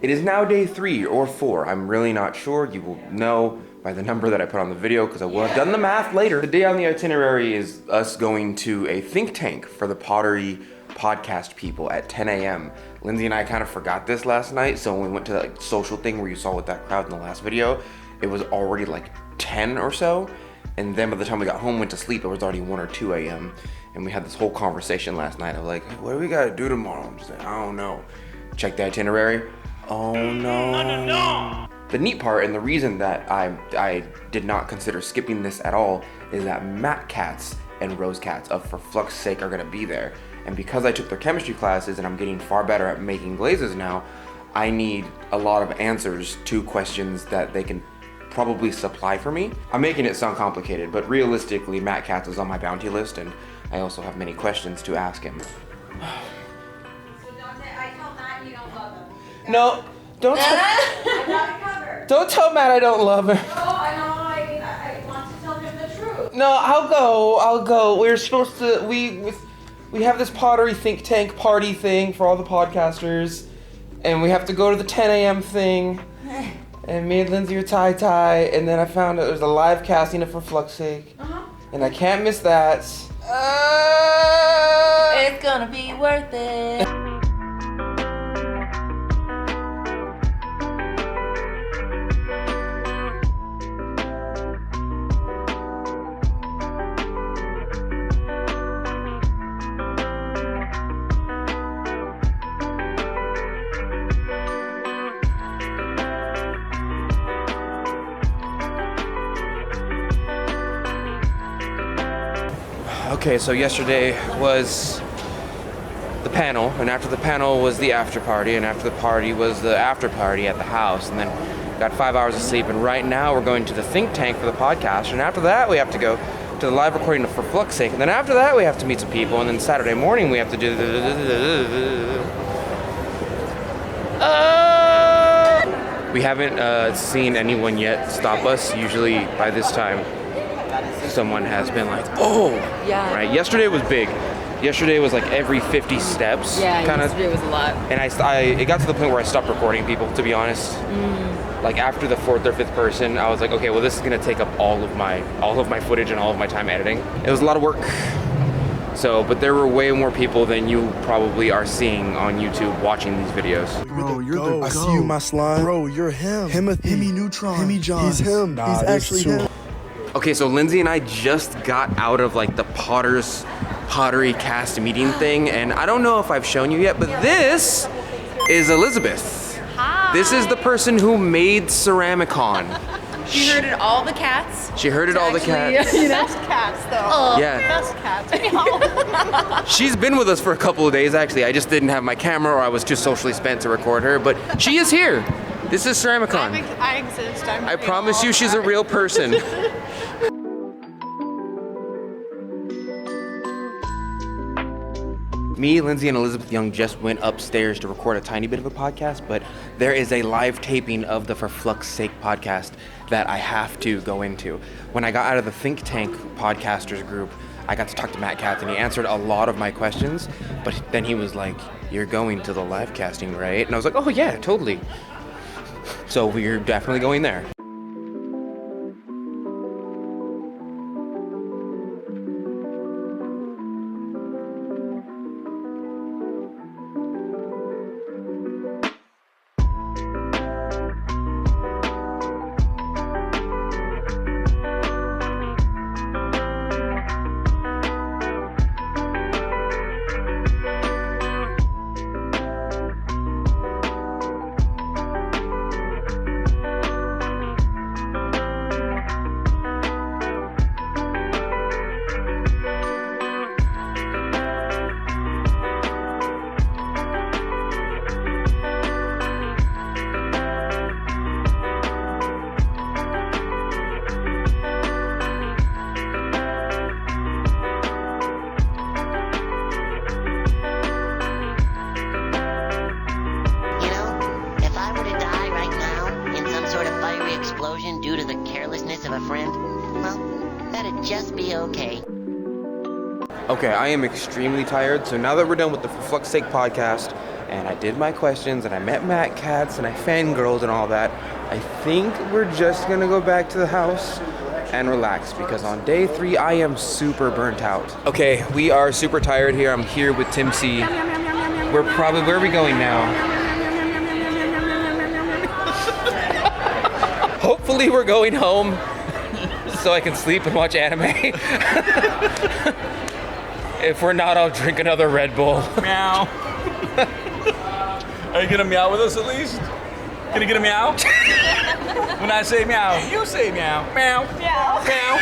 It is now day 3 or 4. I'm really not sure. You will know by the number that I put on the video because I will have done the math later. The day on the itinerary is us going to a think tank for the Pottery podcast people at 10 a.m. Lindsey and I kind of forgot this last night, so when we went to that social thing where you saw with that crowd in the last video, it was already like 10 or so, and then by the time we got home, went to sleep, it was already 1 or 2 a.m. and we had this whole conversation last night of like, what do we gotta do tomorrow? I'm just like, I don't know. Check the itinerary. Oh no. The neat part, and the reason that I did not consider skipping this at all, is that Matt Kattz and Rose Kattz of For Flux's Sake are gonna be there. And because I took their chemistry classes and I'm getting far better at making glazes now, I need a lot of answers to questions that they can probably supply for me. I'm making it sound complicated, but realistically, Matt Kattz is on my bounty list, and I also have many questions to ask him. So Donte, I tell Matt you don't love him. No, don't tell. I got it covered. Don't tell Matt I don't love him. No, I know. I want to tell him the truth. No, I'll go. We're supposed to. We have this pottery think tank party thing for all the podcasters, and we have to go to the 10 a.m. thing. And me and Lindsey are tie-tie, and then I found out there's a live casting of For Flux's Sake. And I can't miss that. It's gonna be worth it. Okay, so yesterday was the panel, and after the panel was the after party, and after the party was the after party at the house, and then got 5 hours of sleep, and right now we're going to the think tank for the podcast, and after that we have to go to the live recording of For Flux's Sake, and then after that we have to meet some people, and then Saturday morning we have to do we haven't seen anyone yet stop us. Usually by this time someone has been like, oh, yeah, right. Yesterday was big. Yesterday was like every 50 steps. Yeah, kinda, yesterday was a lot. And it got to the point where I stopped recording people, to be honest. Like after the 4th or 5th person, I was like, okay, well this is gonna take up all of my footage and all of my time editing. It was a lot of work. So, but there were way more people than you probably are seeing on YouTube watching these videos. Bro, you're the goat. I see you, my slime. Bro, you're him. Himmy Neutron. Himmy John. He's him. Nah, he's actually him. Okay, so Lindsey and I just got out of like the Pottery cast meeting thing, and I don't know if I've shown you yet, but this is Elizabeth. Hi. This is the person who made Ceramicon. She herded all the cats. She herded all the cats. Best cats, though. Yeah. Best cats. She's been with us for a couple of days, actually. I just didn't have my camera, or I was too socially spent to record her, but she is here. This is Ceramicon. I exist. I promise you she's a real person. Me, Lindsey, and Elizabeth Young just went upstairs to record a tiny bit of a podcast, but there is a live taping of the For Flux's Sake podcast that I have to go into. When I got out of the think tank podcasters group, I got to talk to Matt Kattz, and he answered a lot of my questions, but then he was like, you're going to the live casting, right? And I was like, oh yeah, totally. So we're definitely going there. due to the carelessness of a friend, well, that'd just be okay. Okay, I am extremely tired, so now that we're done with the For Flux's Sake podcast, and I did my questions, and I met Matt Kattz, and I fangirled and all that. I think we're just gonna go back to the house and relax, because on day 3, I am super burnt out. Okay, we are super tired here. I'm here with Tim C. Where are we going now? Hopefully we're going home so I can sleep and watch anime. If we're not, I'll drink another Red Bull. Meow. Are you gonna meow with us at least? Gonna get a meow? When I say meow, you say meow. Meow. Meow. Meow.